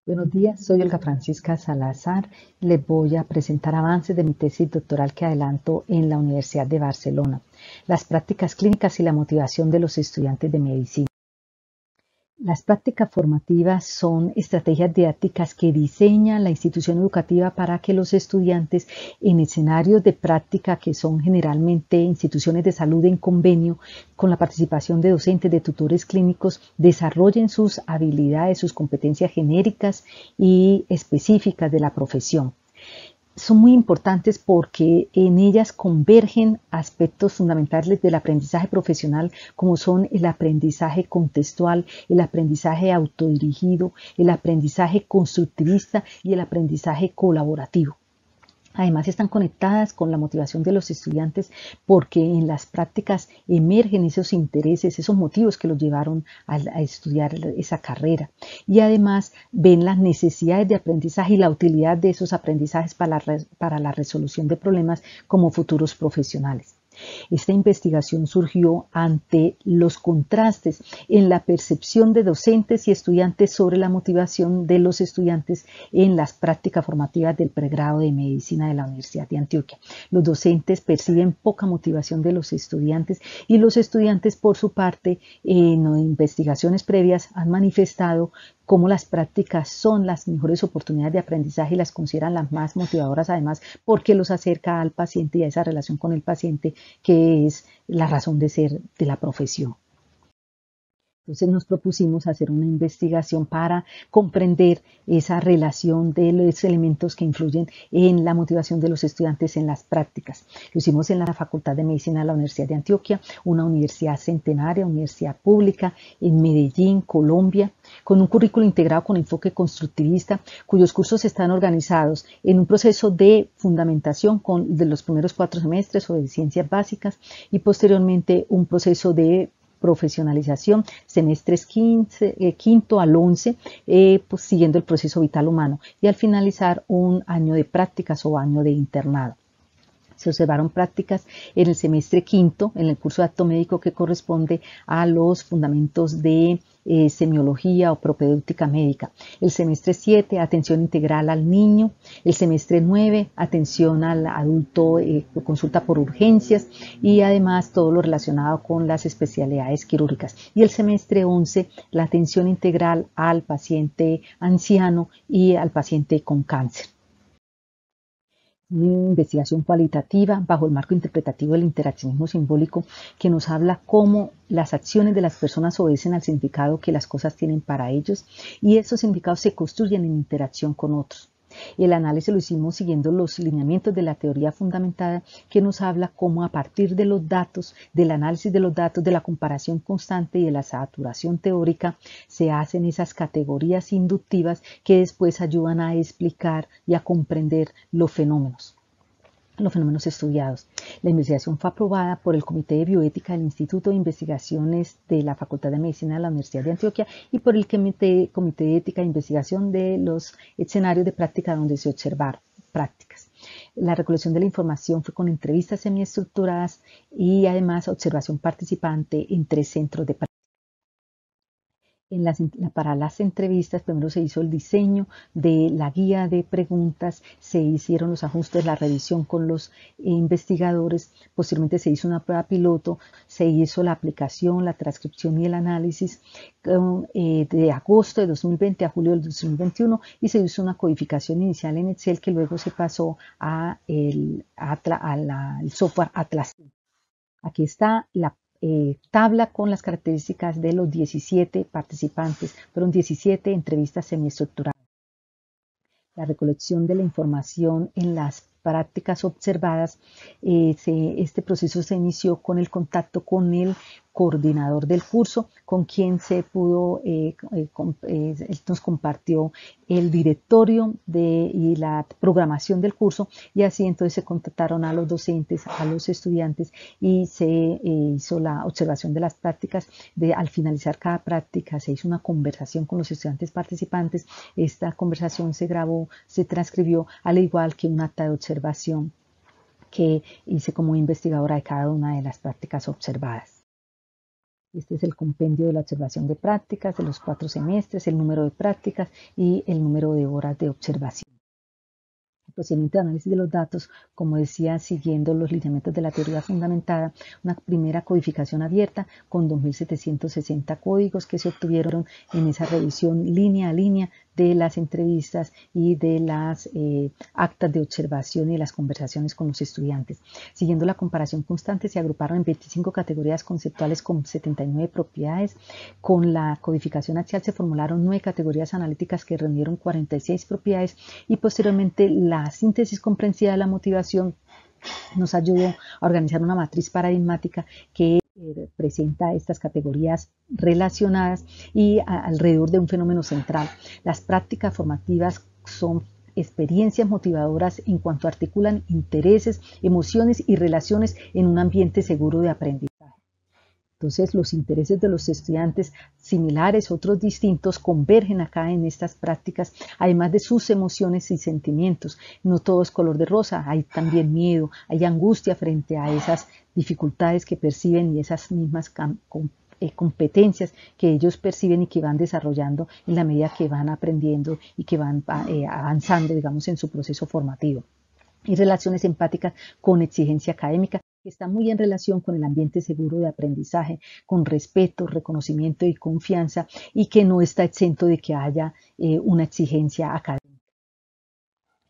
Buenos días, soy Olga Francisca Salazar. Les voy a presentar avances de mi tesis doctoral que adelanto en la Universidad de Barcelona, las prácticas clínicas y la motivación de los estudiantes de medicina. Las prácticas formativas son estrategias didácticas que diseña la institución educativa para que los estudiantes en escenarios de práctica que son generalmente instituciones de salud en convenio con la participación de docentes, de tutores clínicos, desarrollen sus habilidades, sus competencias genéricas y específicas de la profesión. Son muy importantes porque en ellas convergen aspectos fundamentales del aprendizaje profesional como son el aprendizaje contextual, el aprendizaje autodirigido, el aprendizaje constructivista y el aprendizaje colaborativo. Además están conectadas con la motivación de los estudiantes porque en las prácticas emergen esos intereses, esos motivos que los llevaron a estudiar esa carrera. Y además ven las necesidades de aprendizaje y la utilidad de esos aprendizajes para la resolución de problemas como futuros profesionales. Esta investigación surgió ante los contrastes en la percepción de docentes y estudiantes sobre la motivación de los estudiantes en las prácticas formativas del pregrado de medicina de la Universidad de Antioquia. Los docentes perciben poca motivación de los estudiantes y los estudiantes, por su parte, en investigaciones previas han manifestado cómo las prácticas son las mejores oportunidades de aprendizaje y las consideran las más motivadoras, además porque los acerca al paciente y a esa relación con el paciente que es la razón de ser de la profesión. Entonces nos propusimos hacer una investigación para comprender esa relación de los elementos que influyen en la motivación de los estudiantes en las prácticas. Lo hicimos en la Facultad de Medicina de la Universidad de Antioquia, una universidad centenaria, universidad pública en Medellín, Colombia, con un currículo integrado con enfoque constructivista, cuyos cursos están organizados en un proceso de fundamentación de los primeros 4 semestres o de ciencias básicas y posteriormente un proceso de profesionalización, semestres quinto al 11, pues siguiendo el proceso vital humano y al finalizar un año de prácticas o año de internado. Se observaron prácticas en el semestre quinto, en el curso de acto médico que corresponde a los fundamentos de semiología o propedéutica médica. El semestre 7, atención integral al niño. El semestre 9, atención al adulto, consulta por urgencias y además todo lo relacionado con las especialidades quirúrgicas. Y el semestre 11, la atención integral al paciente anciano y al paciente con cáncer. Una investigación cualitativa bajo el marco interpretativo del interaccionismo simbólico que nos habla cómo las acciones de las personas obedecen al significado que las cosas tienen para ellos y esos significados se construyen en interacción con otros. El análisis lo hicimos siguiendo los lineamientos de la teoría fundamentada que nos habla cómo a partir de los datos, del análisis de los datos, de la comparación constante y de la saturación teórica, se hacen esas categorías inductivas que después ayudan a explicar y a comprender los fenómenos estudiados. La investigación fue aprobada por el Comité de Bioética del Instituto de Investigaciones de la Facultad de Medicina de la Universidad de Antioquia y por el Comité de Ética de Investigación de los escenarios de práctica donde se observaron prácticas. La recolección de la información fue con entrevistas semiestructuradas y además observación participante en 3 centros de práctica. Para las entrevistas, primero se hizo el diseño de la guía de preguntas, se hicieron los ajustes, la revisión con los investigadores, posteriormente se hizo una prueba piloto, se hizo la aplicación, la transcripción y el análisis de agosto de 2020 a julio del 2021 y se hizo una codificación inicial en Excel que luego se pasó al software Atlas. Aquí está la tabla con las características de los 17 participantes. Fueron 17 entrevistas semiestructuradas. La recolección de la información en las prácticas observadas, este proceso se inició con el contacto con el coordinador del curso, con quien se pudo, nos compartió el directorio y la programación del curso y así entonces se contactaron a los docentes, a los estudiantes y se hizo la observación de las prácticas. Al finalizar cada práctica se hizo una conversación con los estudiantes participantes. Esta conversación se grabó, se transcribió, al igual que un acta de observación que hice como investigadora de cada una de las prácticas observadas. Este es el compendio de la observación de prácticas de los 4 semestres, el número de prácticas y el número de horas de observación. El procedimiento de análisis de los datos, como decía, siguiendo los lineamientos de la teoría fundamentada, una primera codificación abierta con 2.760 códigos que se obtuvieron en esa revisión línea a línea de las entrevistas y de las actas de observación y de las conversaciones con los estudiantes. Siguiendo la comparación constante, se agruparon en 25 categorías conceptuales con 79 propiedades. Con la codificación axial se formularon 9 categorías analíticas que reunieron 46 propiedades y posteriormente la síntesis comprensiva de la motivación nos ayudó a organizar una matriz paradigmática que presenta estas categorías relacionadas y alrededor de un fenómeno central. Las prácticas formativas son experiencias motivadoras en cuanto articulan intereses, emociones y relaciones en un ambiente seguro de aprendizaje. Entonces los intereses de los estudiantes similares, otros distintos, convergen acá en estas prácticas, además de sus emociones y sentimientos. No todo es color de rosa, hay también miedo, hay angustia frente a esas dificultades que perciben y esas mismas competencias que ellos perciben y que van desarrollando en la medida que van aprendiendo y que van avanzando, digamos, en su proceso formativo. Y relaciones empáticas con exigencia académica, que está muy en relación con el ambiente seguro de aprendizaje, con respeto, reconocimiento y confianza, y que no está exento de que haya una exigencia académica.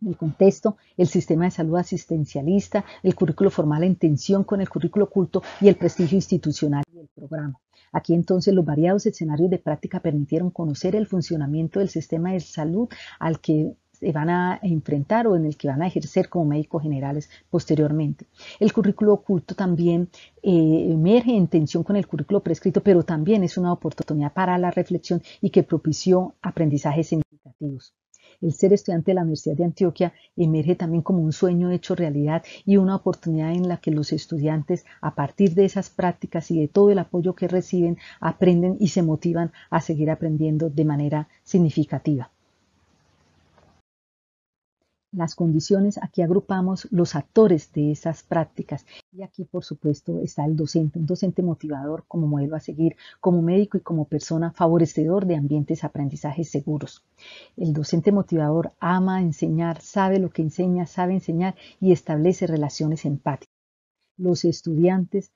En el contexto, el sistema de salud asistencialista, el currículo formal en tensión con el currículo oculto y el prestigio institucional del programa. Aquí entonces los variados escenarios de práctica permitieron conocer el funcionamiento del sistema de salud al que se van a enfrentar o en el que van a ejercer como médicos generales posteriormente. El currículo oculto también emerge en tensión con el currículo prescrito, pero también es una oportunidad para la reflexión y que propició aprendizajes significativos. El ser estudiante de la Universidad de Antioquia emerge también como un sueño hecho realidad y una oportunidad en la que los estudiantes, a partir de esas prácticas y de todo el apoyo que reciben, aprenden y se motivan a seguir aprendiendo de manera significativa. Las condiciones, aquí agrupamos los actores de esas prácticas y aquí por supuesto está el docente, un docente motivador como modelo a seguir, como médico y como persona favorecedor de ambientes de aprendizaje seguros. El docente motivador ama enseñar, sabe lo que enseña, sabe enseñar y establece relaciones empáticas. Los estudiantes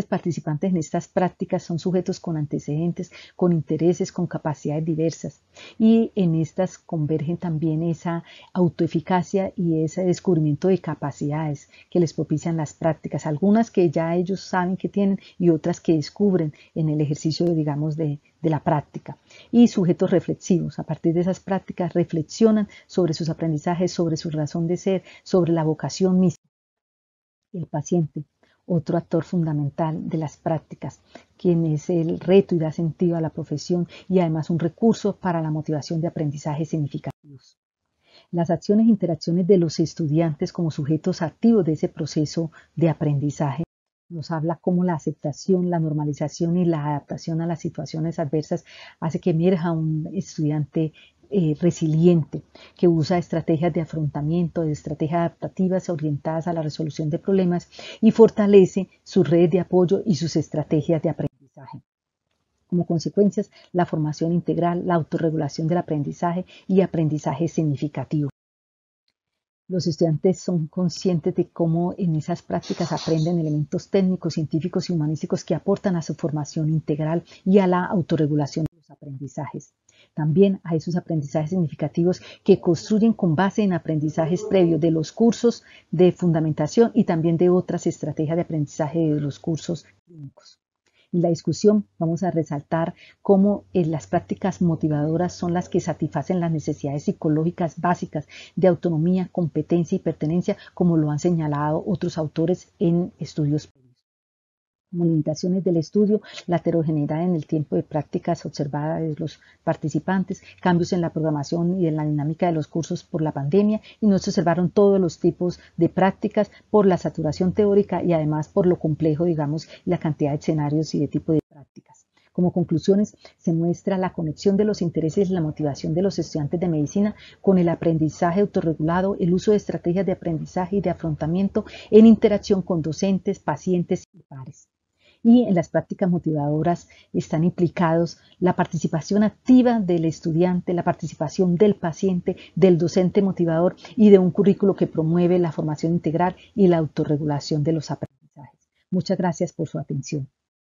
participantes en estas prácticas son sujetos con antecedentes, con intereses, con capacidades diversas y en estas convergen también esa autoeficacia y ese descubrimiento de capacidades que les propician las prácticas, algunas que ya ellos saben que tienen y otras que descubren en el ejercicio, digamos, de la práctica. Y sujetos reflexivos, a partir de esas prácticas reflexionan sobre sus aprendizajes, sobre su razón de ser, sobre la vocación misma. El paciente, otro actor fundamental de las prácticas, quien es el reto y da sentido a la profesión y además un recurso para la motivación de aprendizaje significativos. Las acciones e interacciones de los estudiantes como sujetos activos de ese proceso de aprendizaje nos habla cómo la aceptación, la normalización y la adaptación a las situaciones adversas hace que emerja un estudiante resiliente, que usa estrategias de afrontamiento, de estrategias adaptativas orientadas a la resolución de problemas y fortalece sus redes de apoyo y sus estrategias de aprendizaje. Como consecuencias, la formación integral, la autorregulación del aprendizaje y aprendizaje significativo. Los estudiantes son conscientes de cómo en esas prácticas aprenden elementos técnicos, científicos y humanísticos que aportan a su formación integral y a la autorregulación de los aprendizajes. También hay esos aprendizajes significativos que construyen con base en aprendizajes previos de los cursos de fundamentación y también de otras estrategias de aprendizaje de los cursos clínicos. En la discusión vamos a resaltar cómo las prácticas motivadoras son las que satisfacen las necesidades psicológicas básicas de autonomía, competencia y pertenencia, como lo han señalado otros autores en estudios previos. Como limitaciones del estudio, la heterogeneidad en el tiempo de prácticas observada de los participantes, cambios en la programación y en la dinámica de los cursos por la pandemia, y no se observaron todos los tipos de prácticas por la saturación teórica y además por lo complejo, digamos, la cantidad de escenarios y de tipo de prácticas. Como conclusiones, se muestra la conexión de los intereses y la motivación de los estudiantes de medicina con el aprendizaje autorregulado, el uso de estrategias de aprendizaje y de afrontamiento en interacción con docentes, pacientes y pares. Y en las prácticas motivadoras están implicados la participación activa del estudiante, la participación del paciente, del docente motivador y de un currículo que promueve la formación integral y la autorregulación de los aprendizajes. Muchas gracias por su atención.